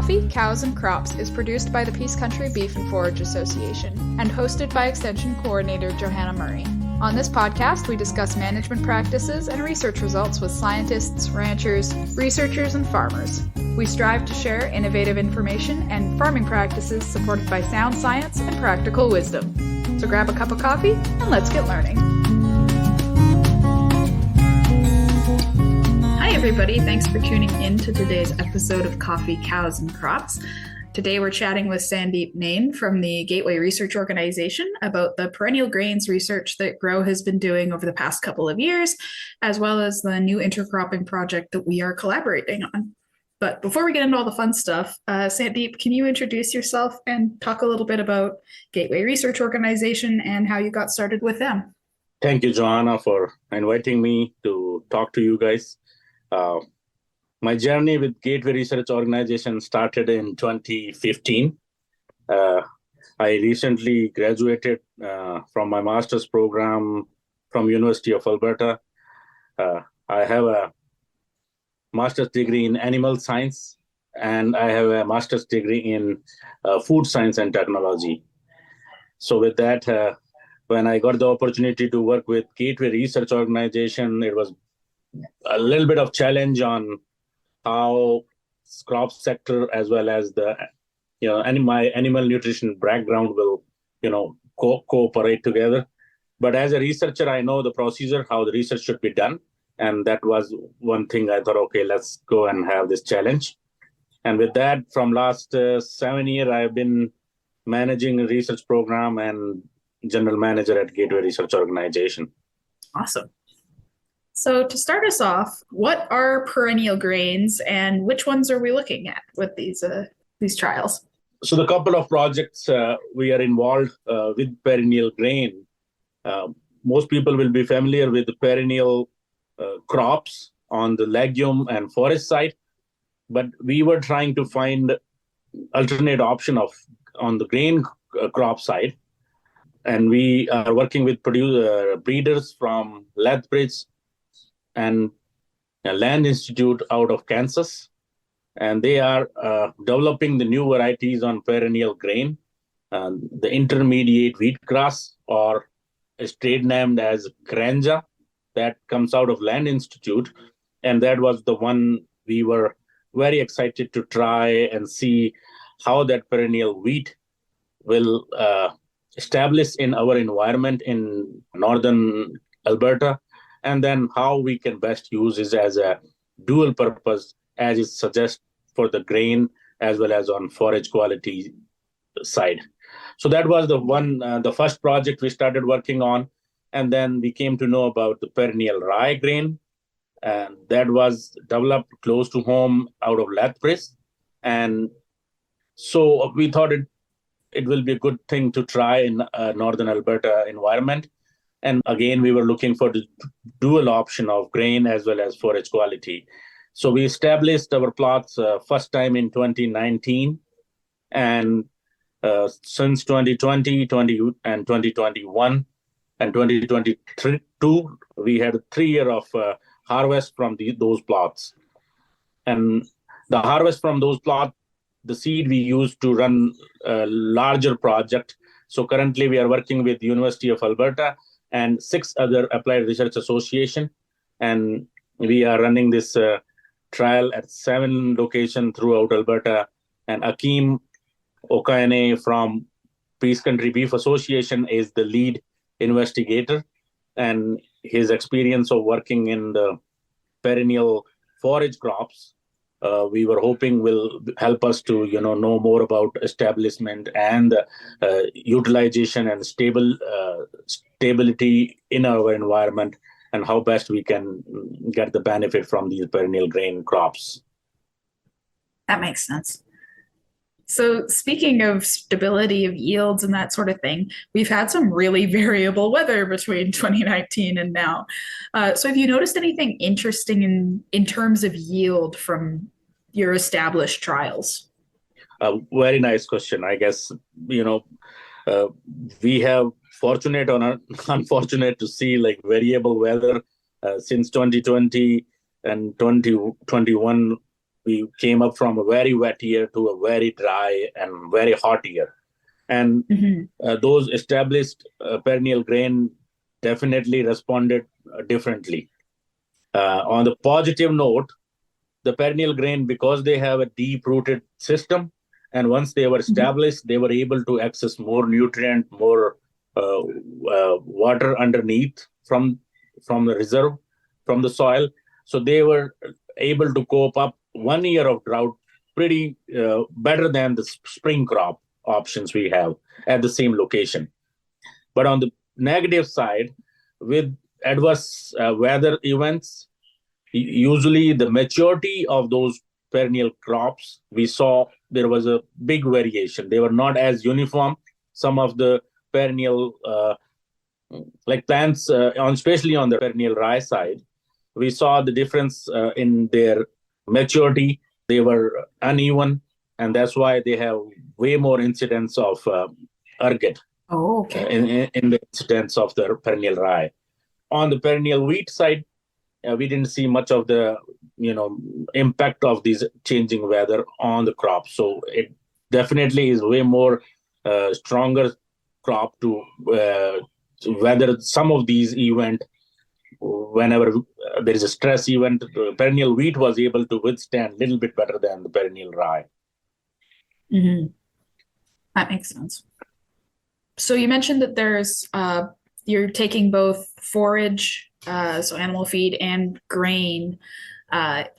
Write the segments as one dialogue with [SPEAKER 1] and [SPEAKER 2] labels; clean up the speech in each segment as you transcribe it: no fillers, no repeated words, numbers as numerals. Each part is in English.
[SPEAKER 1] Coffee, Cows, and Crops is produced by the Peace Country Beef and Forage Association and hosted by Extension Coordinator Johanna Murray. On this podcast, we discuss management practices and research results with scientists, ranchers, researchers, and farmers. We strive to share innovative information and farming practices supported by sound science and practical wisdom. So grab a cup of coffee and let's get learning. Hi, everybody. Thanks for tuning in to today's episode of Coffee, Cows, and Crops. Today, we're chatting with Sandeep Nain from the Gateway Research Organization about the perennial grains research that GROW has been doing over the past couple of years, as well as the new intercropping project that we are collaborating on. But before we get into all the fun stuff, Sandeep, can you introduce yourself and talk a little bit about Gateway Research Organization and how you got started with them?
[SPEAKER 2] Thank you, Joanna, for inviting me to talk to you guys. My journey with Gateway Research Organization started in 2015. I recently graduated from my master's program from University of Alberta. I have a master's degree in animal science, and I have a master's degree in food science and technology. So with that, when I got the opportunity to work with Gateway Research Organization, it was a little bit of challenge on how crop sector as well as the my animal nutrition background will cooperate together. But as a researcher, I know the procedure, how the research should be done. And that was one thing I thought, okay, let's go and have this challenge. And with that, from last 7 years, I've been managing a research program and general manager at Gateway Research Organization.
[SPEAKER 1] Awesome. So to start us off, what are perennial grains and which ones are we looking at with these trials?
[SPEAKER 2] So the couple of projects we are involved with perennial grain. Most people will be familiar with the perennial crops on the legume and forest side, but we were trying to find alternate option on the grain crop side, and we are working with breeders from Lethbridge and Land Institute out of Kansas, and they are developing the new varieties on perennial grain, the intermediate wheatgrass, or is trade named as Granja, that comes out of Land Institute. And that was the one we were very excited to try and see how that perennial wheat will establish in our environment in northern Alberta, and then how we can best use it as a dual purpose, as it suggests, for the grain as well as on forage quality side. So that was the first project we started working on. And then we came to know about the perennial rye grain, and that was developed close to home out of Lethbridge. And so we thought it will be a good thing to try in northern Alberta environment. And again, we were looking for the dual option of grain as well as forage quality. So we established our plots first time in 2019. And since 2020, and 2021, and 2022, we had 3 years of harvest from those plots. And the harvest from those plots, the seed we used to run a larger project. So currently we are working with University of Alberta and 6 other applied research association. And we are running this trial at 7 locations throughout Alberta. And Akeem Okaine from Peace Country Beef Association is the lead investigator, and his experience of working in the perennial forage crops, we were hoping will help us to know more about establishment and utilization and stability in our environment, and how best we can get the benefit from these perennial grain crops.
[SPEAKER 1] That makes sense. So speaking of stability of yields and that sort of thing, we've had some really variable weather between 2019 and now. So have you noticed anything interesting in terms of yield from your established trials?
[SPEAKER 2] Very nice question. I guess, we have fortunate or unfortunate to see like variable weather since 2020 and 2021 we came up from a very wet year to a very dry and very hot year. And those established perennial grain definitely responded differently. On the positive note, the perennial grain, because they have a deep-rooted system, and once they were established, they were able to access more nutrient, more water underneath from the reserve, from the soil. So they were able to cope up 1 year of drought pretty better than the spring crop options we have at the same location. But on the negative side, with adverse weather events, usually the maturity of those perennial crops, we saw there was a big variation. They were not as uniform. Some of the perennial like plants, especially on the perennial rye side, we saw the difference in their maturity. They were uneven, and that's why they have way more incidence of ergot in the incidence of the perennial rye. On the perennial wheat side, we didn't see much of the impact of these changing weather on the crop. So it definitely is way more stronger crop to weather some of these events. Whenever there is a stress event, perennial wheat was able to withstand a little bit better than the perennial rye.
[SPEAKER 1] That makes sense. So you mentioned that there's you're taking both forage, so animal feed, and grain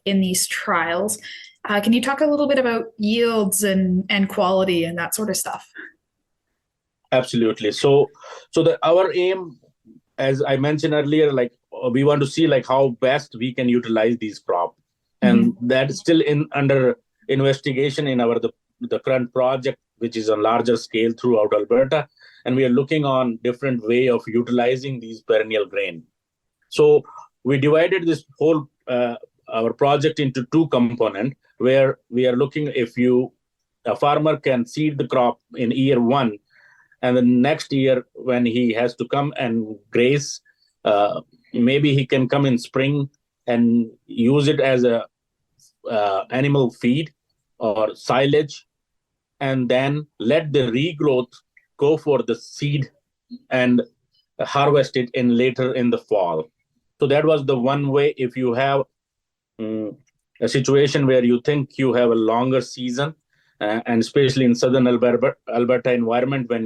[SPEAKER 1] in these trials. Can you talk a little bit about yields and quality and that sort of stuff?
[SPEAKER 2] Absolutely. So our aim, as I mentioned earlier, like we want to see like how best we can utilize these crops, and that's still under investigation in the current project, which is on larger scale throughout Alberta, and we are looking on different way of utilizing these perennial grain. So we divided this whole our project into two components, where we are looking if a farmer can seed the crop in year one, and the next year when he has to come and graze, maybe he can come in spring and use it as a animal feed or silage, and then let the regrowth go for the seed and harvest it later in the fall. So that was the one way. If you have a situation where you think you have a longer season, and especially in southern Alberta environment, when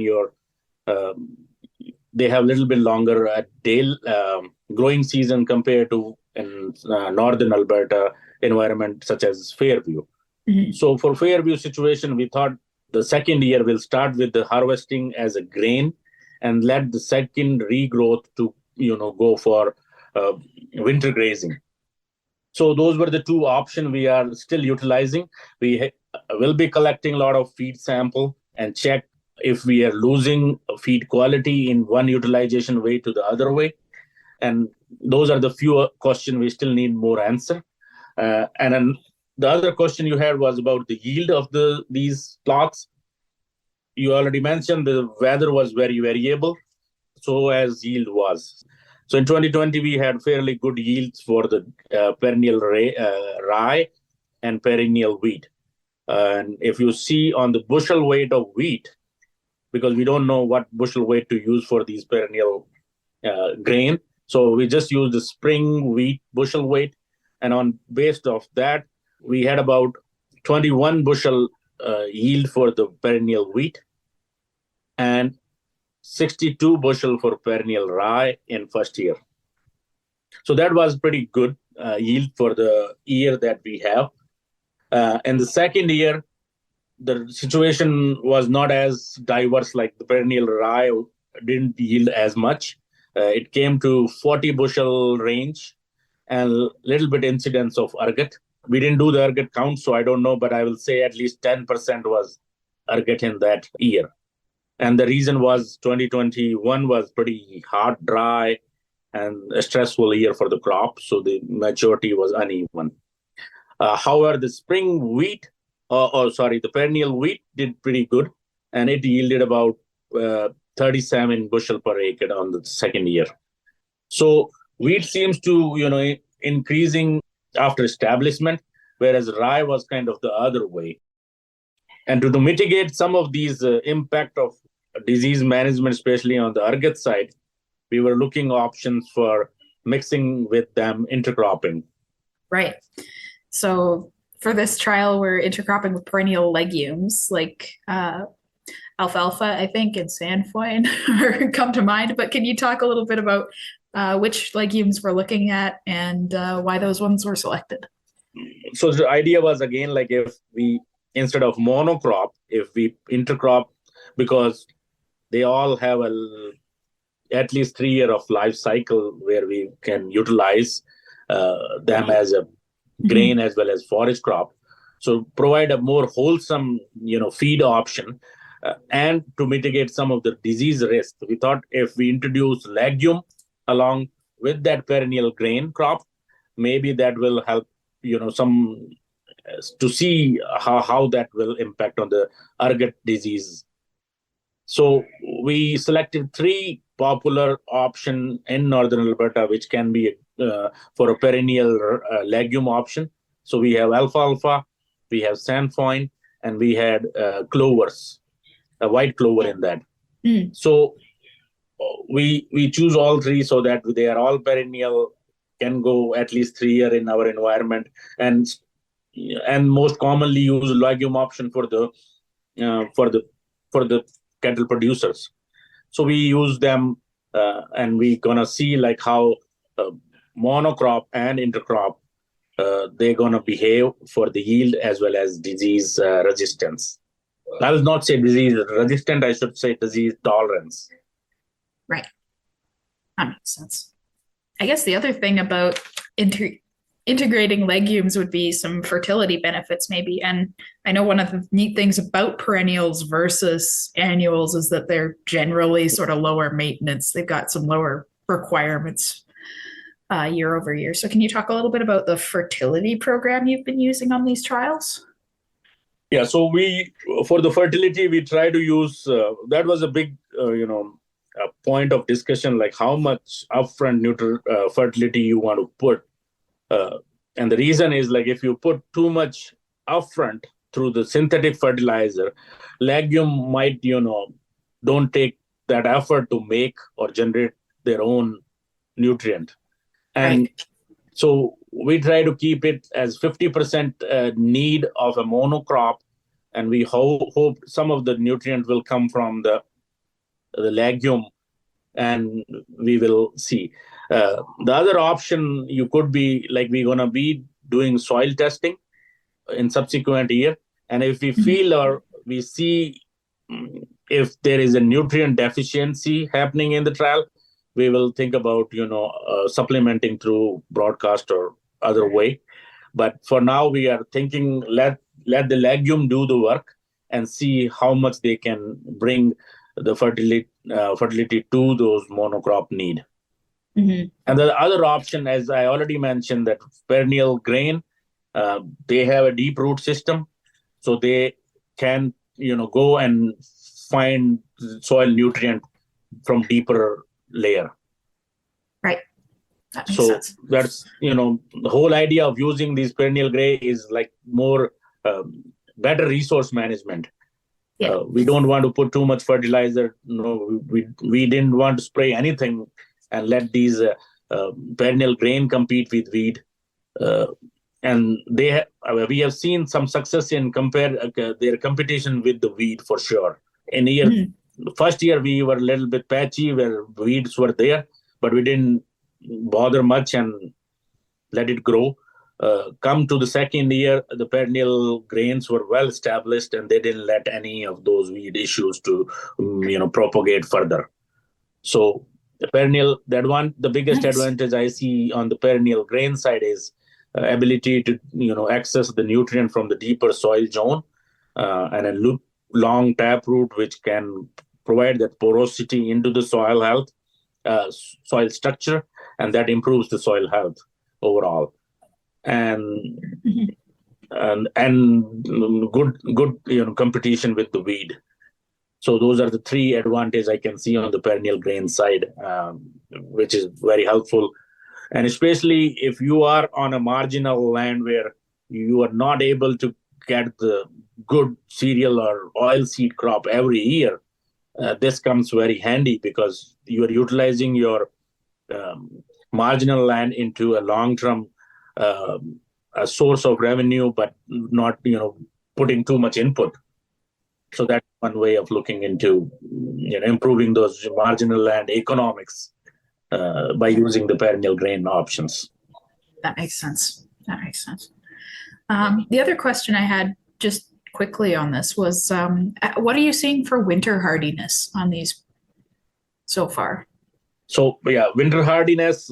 [SPEAKER 2] they have a little bit longer growing season compared to in northern Alberta environment such as Fairview. So for Fairview situation, we thought the second year will start with the harvesting as a grain, and let the second regrowth to go for winter grazing. So those were the two options we are still utilizing. We will be collecting a lot of feed sample and check if we are losing feed quality in one utilization way to the other way. And those are the few questions we still need more answer. And then the other question you had was about the yield of these plots. You already mentioned the weather was very variable, so as yield was. So in 2020, we had fairly good yields for the perennial rye and perennial wheat. And if you see on the bushel weight of wheat, because we don't know what bushel weight to use for these perennial grain, so we just use the spring wheat bushel weight. And on based of that, we had about 21 bushel yield for the perennial wheat and 62 bushel for perennial rye in first year. So that was pretty good yield for the year that we have. In the second year, the situation was not as diverse, like the perennial rye didn't yield as much. It came to 40 bushel range and a little bit incidence of ergot. We didn't do the ergot count, so I don't know, but I will say at least 10% was ergot in that year. And the reason was 2021 was pretty hot, dry, and a stressful year for the crop, so the maturity was uneven. However, the spring wheat, the perennial wheat did pretty good, and it yielded about 37 bushel per acre on the second year. So wheat seems to, increasing after establishment. whereas rye was kind of the other way. And to mitigate some of these impact of disease management, especially on the ergot side, we were looking options for mixing with them intercropping.
[SPEAKER 1] Right. So for this trial, we're intercropping with perennial legumes like alfalfa, I think, and sainfoin come to mind. But can you talk a little bit about which legumes we're looking at and why those ones were selected?
[SPEAKER 2] So the idea was, again, like if we, instead of monocrop, if we intercrop, because they all have at least 3 year of life cycle where we can utilize them as a grain as well as forage crop. So provide a more wholesome, feed option, and to mitigate some of the disease risk. We thought if we introduce legume along with that perennial grain crop, maybe that will help, some to see how that will impact on the ergot disease. So we selected 3 popular option in northern Alberta, which can be for a perennial legume option. So we have alfalfa, we have sainfoin, and we had clovers, a white clover in that. So we choose all 3 so that they are all perennial, can go at least 3 year in our environment, and most commonly use legume option for the cattle producers. So we use them, and we gonna see like how monocrop and intercrop they're gonna behave for the yield as well as disease resistance. I will not say disease resistant, I should say disease tolerance.
[SPEAKER 1] Right. That makes sense. I guess the other thing about integrating legumes would be some fertility benefits, maybe. And I know one of the neat things about perennials versus annuals is that they're generally sort of lower maintenance. They've got some lower requirements year over year. So can you talk a little bit about the fertility program you've been using on these trials?
[SPEAKER 2] Yeah, so for the fertility, we try to use, that was a big, a point of discussion, like how much upfront fertility you want to put. And the reason is, like, if you put too much upfront through the synthetic fertilizer, legume might, don't take that effort to make or generate their own nutrient. And so we try to keep it as 50% need of a monocrop, and we hope some of the nutrient will come from the legume, and we will see. The other option you could be like, we're going to be doing soil testing in subsequent year. And if we feel or we see if there is a nutrient deficiency happening in the trial, we will think about, supplementing through broadcast or other way. But for now, we are thinking, let the legume do the work and see how much they can bring the fertility to those monocrop need. And the other option, as I already mentioned, that perennial grain, they have a deep root system, so they can, go and find soil nutrient from deeper layer.
[SPEAKER 1] Right. That makes
[SPEAKER 2] so
[SPEAKER 1] sense.
[SPEAKER 2] That's, the whole idea of using these perennial gray is like more better resource management. Yeah. We don't want to put too much fertilizer. No, we didn't want to spray anything and let these perennial grain compete with weed. And we have seen some success in their competition with the weed for sure. In first year, we were a little bit patchy where weeds were there, but we didn't bother much and let it grow. Come to the second year, the perennial grains were well established, and they didn't let any of those weed issues to, propagate further. So the perennial, the biggest advantage I see on the perennial grain side is ability to, access the nutrient from the deeper soil zone, and a long taproot, which can provide that porosity into the soil health, soil structure, and that improves the soil health overall. And good competition with the weed. So those are the 3 advantages I can see on the perennial grain side, which is very helpful. And especially if you are on a marginal land where you are not able to get the good cereal or oil seed crop every year, this comes very handy because you are utilizing your um, marginal land into a long-term a source of revenue, but not putting too much input. So that's one way of looking into improving those marginal land economics by using the perennial grain options.
[SPEAKER 1] That makes sense. That makes sense. The other question I had just quickly on this was, what are you seeing for winter hardiness on these so far?
[SPEAKER 2] So yeah, winter hardiness,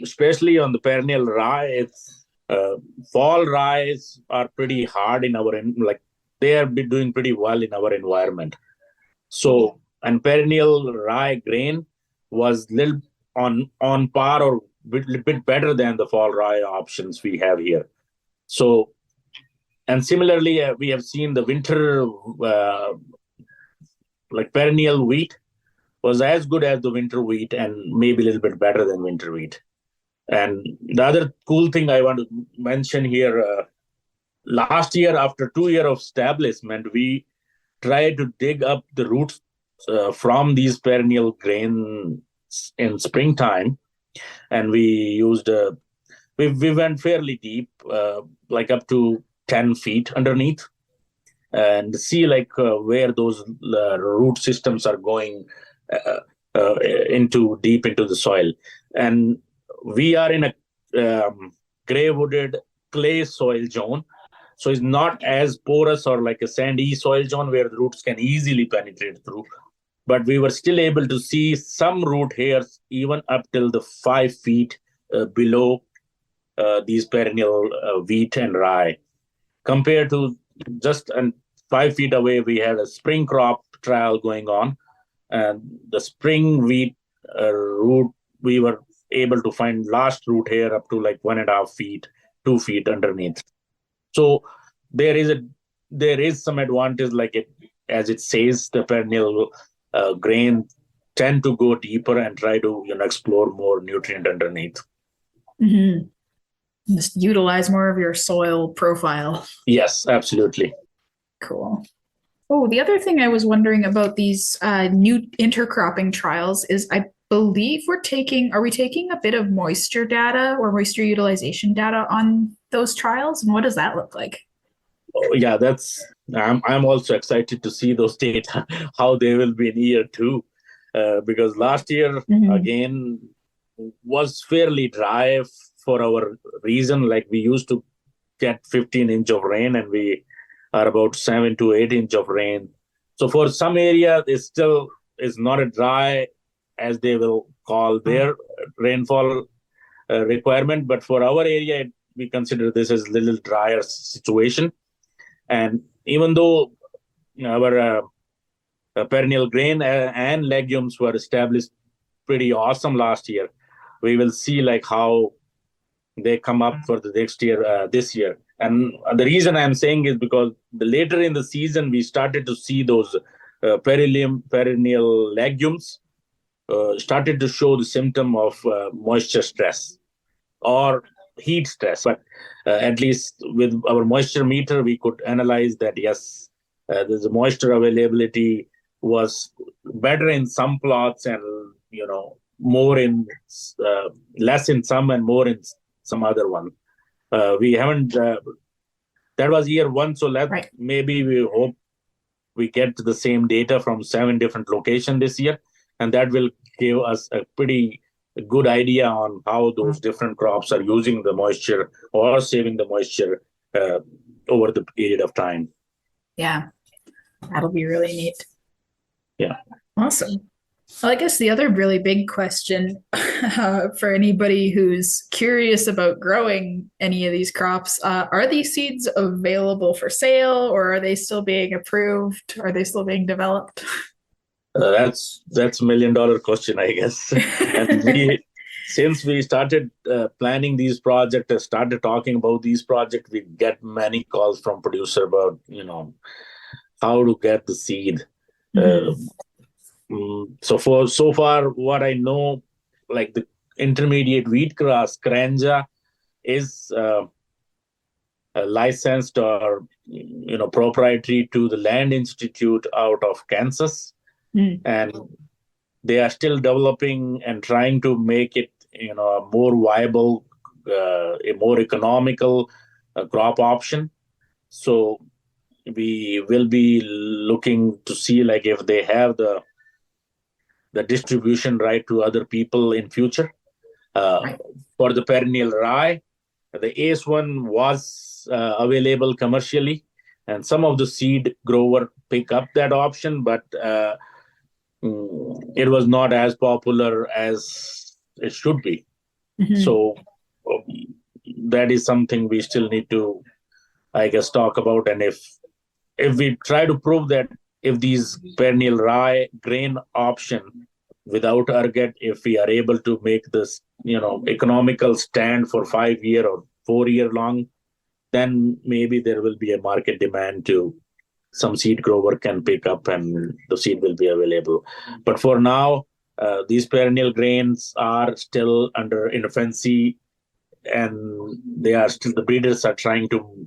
[SPEAKER 2] especially on the perennial rye, it's fall rye are pretty hard in our like they are doing pretty well in our environment. So and perennial rye grain was little on par or little bit better than the fall rye options we have here. So and similarly, we have seen the winter like perennial wheat was as good as the winter wheat and maybe a little bit better than winter wheat. And the other cool thing I want to mention here, last year, after 2 years of establishment, we tried to dig up the roots from these perennial grains in springtime. And we used, we went fairly deep, like up to 10 feet underneath, and see like where those root systems are going into deep into the soil. And we are in a gray wooded clay soil zone, so it's not as porous or like a sandy soil zone where the roots can easily penetrate through. But we were still able to see some root hairs even up till the 5 feet below these perennial wheat and rye. Compared to just 5 feet away, we had a spring crop trial going on, and the spring wheat root, we were able to find last root hair up to like 1.5 feet, 2 feet underneath. So there is some advantage, like it as it says, the perennial grain tend to go deeper and try to explore more nutrient underneath.
[SPEAKER 1] Mm-hmm. Just utilize more of your soil profile.
[SPEAKER 2] Yes, absolutely.
[SPEAKER 1] Cool. Oh, the other thing I was wondering about these new intercropping trials is I believe are we taking a bit of moisture data or moisture utilization data on those trials? And what does that look like?
[SPEAKER 2] Oh, yeah, I'm also excited to see those data, how they will be in year 2. Because last year, again, was fairly dry for our reason. Like we used to get 15 inch of rain and we are about 7 to 8 inch of rain. So for some area, it still is not a dry as they will call their rainfall requirement. But for our area, we consider this as a little drier situation. And even though our perennial grain and legumes were established pretty awesome last year, we will see like how they come up for the next year, this year. And the reason I'm saying is because the later in the season, we started to see those perennial legumes started to show the symptom of moisture stress or heat stress. But at least with our moisture meter, we could analyze that, yes, the moisture availability was better in some plots and, more in less in some and more in some other one. We haven't, that was year 1. So maybe we hope we get the same data from 7 different locations this year. And that will give us a pretty good idea on how those different crops are using the moisture or saving the moisture over the period of time.
[SPEAKER 1] Yeah, that'll be really neat.
[SPEAKER 2] Yeah.
[SPEAKER 1] Awesome. Well, I guess the other really big question for anybody who's curious about growing any of these crops, are these seeds available for sale or are they still being approved? Are they still being developed?
[SPEAKER 2] That's $1 million question, I guess. And since we started planning these projects, started talking about these projects, we get many calls from producer about, how to get the seed. So far, what I know, like the intermediate wheatgrass, Granja, is licensed or proprietary to the Land Institute out of Kansas, and they are still developing and trying to make it a more viable, a more economical crop option. So we will be looking to see like if they have the distribution right to other people in future. For the perennial rye, the AS1 was available commercially, and some of the seed grower pick up that option, but it was not as popular as it should be. So that is something we still need to, I guess, talk about. And if we try to prove that if these perennial rye grain option without ergot, if we are able to make this economical stand for 5 year or 4 year long, then maybe there will be a market demand to some seed grower can pick up and the seed will be available. But for now, these perennial grains are still under infancy, and they are still, the breeders are trying to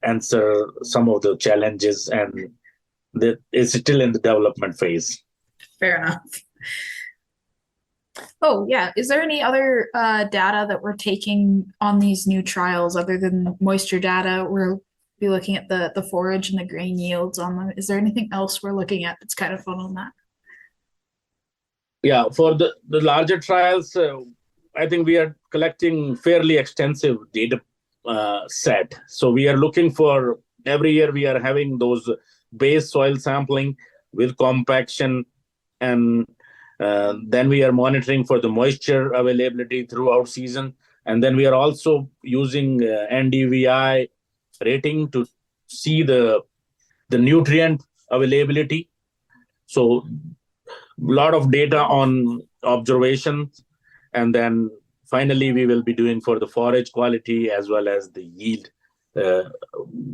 [SPEAKER 2] answer some of the challenges, and it's still in the development phase.
[SPEAKER 1] Fair enough. Oh, yeah. Is there any other data that we're taking on these new trials other than moisture data? We'll be looking at the forage and the grain yields on them. Is there anything else we're looking at that's kind of fun on that?
[SPEAKER 2] Yeah, for the larger trials, I think we are collecting fairly extensive data set. So we are looking for, every year we are having those base soil sampling with compaction, and then we are monitoring for the moisture availability throughout season. And then we are also using NDVI rating to see the nutrient availability. So a lot of data on observations. And then finally, we will be doing for the forage quality as well as the yield,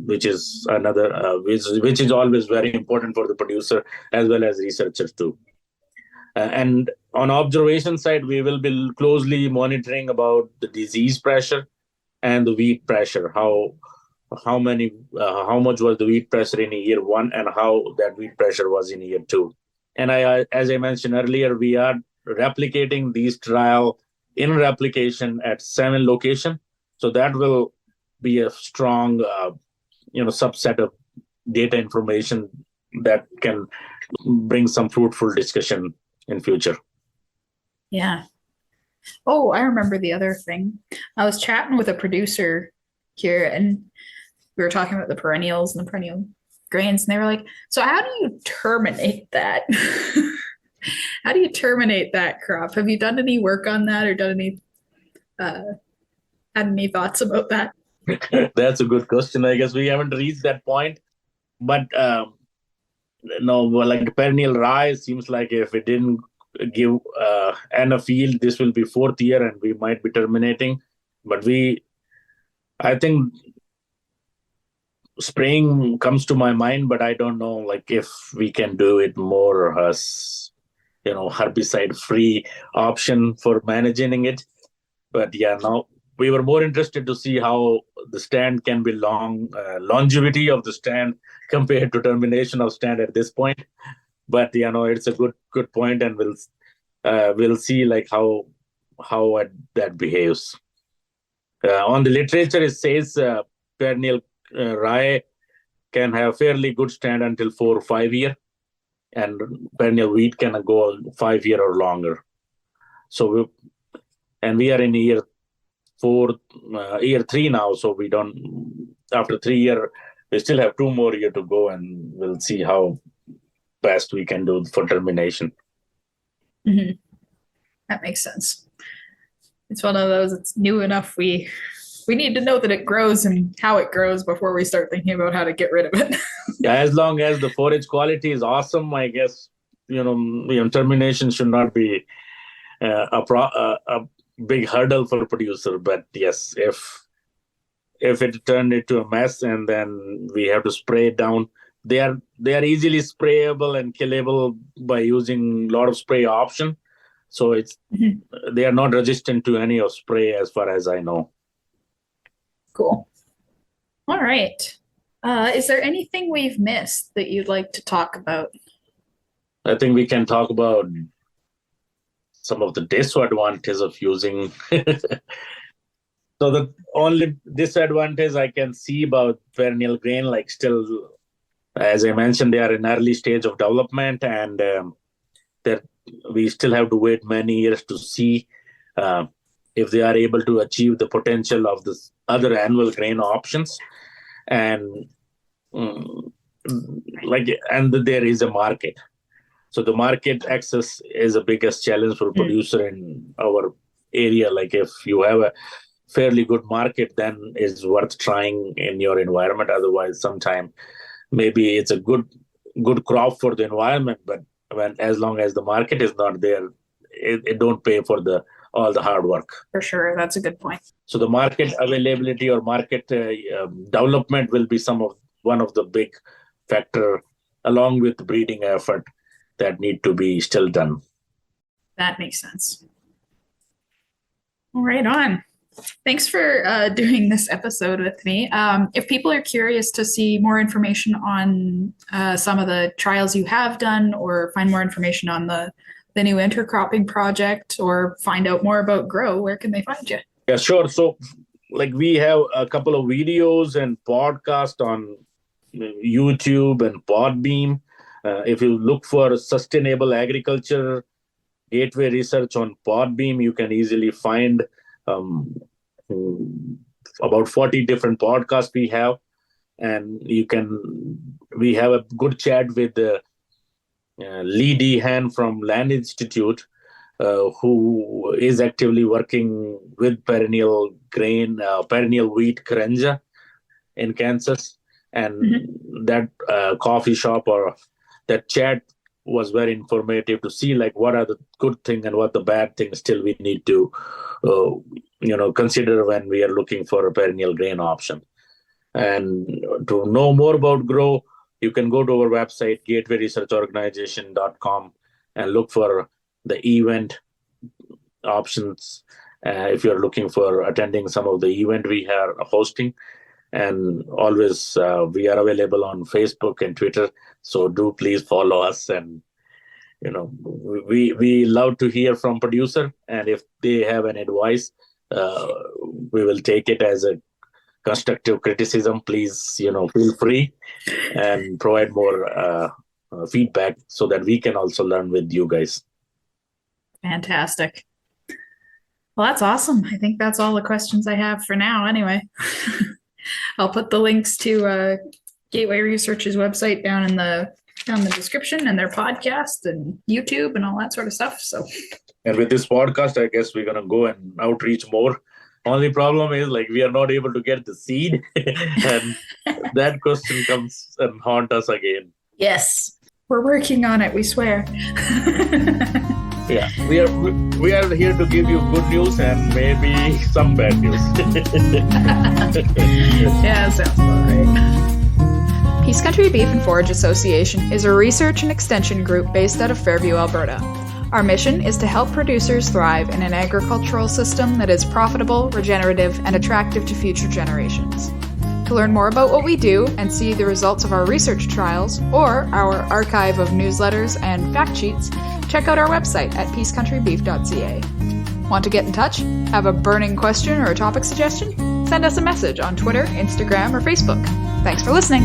[SPEAKER 2] which is another, which is always very important for the producer as well as researchers too. And on observation side, we will be closely monitoring about the disease pressure and the weed pressure. How much was the weed pressure in year one, and how that weed pressure was in year two. And as I mentioned earlier, we are replicating these trial in replication at 7 locations. So that will be a strong, subset of data information that can bring some fruitful discussion in future.
[SPEAKER 1] Yeah. Oh, I remember the other thing. I was chatting with a producer here, and we were talking about the perennials and the perennial grains, and they were like, so how do you terminate that? How do you terminate that crop? Have you done any work on that, or done any had any thoughts about that?
[SPEAKER 2] That's a good question. I guess we haven't reached that point, but no, like the perennial rye seems like if it didn't give enough yield, this will be 4th year and we might be terminating. But I think spraying comes to my mind, but I don't know like if we can do it more as herbicide free option for managing it. But yeah, now we were more interested to see how the stand can be longevity of the stand compared to termination of stand at this point. But it's a good point, and we'll see like how that behaves. On the literature, it says perennial rye can have fairly good stand until 4 or 5 year, and perennial wheat can go 5 year or longer. So we are in year 3 now. So we don't, after 3 year, we still have 2 more year to go, and we'll see how best we can do for termination.
[SPEAKER 1] That makes sense. It's one of those, it's new enough. We need to know that it grows and how it grows before we start thinking about how to get rid of it.
[SPEAKER 2] Yeah, as long as the forage quality is awesome, I guess, termination should not be a big hurdle for a producer. But yes, if it turned into a mess and then we have to spray it down, they are easily sprayable and killable by using a lot of spray option. So they are not resistant to any of spray as far as I know.
[SPEAKER 1] Cool. All right. Is there anything we've missed that you'd like to talk about?
[SPEAKER 2] I think we can talk about some of the disadvantages of using. So the only disadvantage I can see about perennial grain, like still, as I mentioned, they are in early stage of development, and that we still have to wait many years to see if they are able to achieve the potential of the other annual grain options, and and there is a market. So the market access is the biggest challenge for a producer in our area. Like if you have a fairly good market, then it's worth trying in your environment. Otherwise, sometime maybe it's a good crop for the environment, but as long as the market is not there, it don't pay for all the hard work.
[SPEAKER 1] For sure, that's a good point.
[SPEAKER 2] So the market availability or market development will be one of the big factor, along with the breeding effort that need to be still done.
[SPEAKER 1] That makes sense. Right on. Thanks for doing this episode with me. If people are curious to see more information on some of the trials you have done, or find more information on the new intercropping project, or find out more about Grow, where can they find you?
[SPEAKER 2] Yeah, sure. So we have a couple of videos and podcasts on YouTube and Podbeam. If you look for sustainable agriculture gateway research on Podbeam, you can easily find about 40 different podcasts we have, and we have a good chat with Lee Dehan from Land Institute, who is actively working with perennial wheat Karanja in Kansas, and that coffee shop or that chat was very informative to see what are the good things and what the bad things still we need to consider when we are looking for a perennial grain option. And to know more about Grow, you can go to our website, gatewayresearchorganization.com, and look for the event options if you're looking for attending some of the event we are hosting. And always we are available on Facebook and Twitter, so do please follow us. And we love to hear from producer, and if they have an advice, we will take it as a constructive criticism. Please feel free and provide more feedback so that we can also learn with you guys.
[SPEAKER 1] Fantastic. Well, that's awesome. I think that's all the questions I have for now anyway. I'll put the links to Gateway Research's website down in the description, and their podcast and YouTube and all that sort of stuff. So,
[SPEAKER 2] and with this podcast, I guess we're gonna go and outreach more. Only problem is we are not able to get the seed, and that question comes and haunt us again.
[SPEAKER 1] Yes, we're working on it. We swear.
[SPEAKER 2] Yeah, we are here to give you good news and maybe some bad news.
[SPEAKER 1] Yeah, sounds about right.
[SPEAKER 3] Peace Country Beef and Forage Association is a research and extension group based out of Fairview, Alberta. Our mission is to help producers thrive in an agricultural system that is profitable, regenerative, and attractive to future generations. To learn more about what we do and see the results of our research trials, or our archive of newsletters and fact sheets, check out our website at peacecountrybeef.ca. Want to get in touch? Have a burning question or a topic suggestion? Send us a message on Twitter, Instagram, or Facebook. Thanks for listening.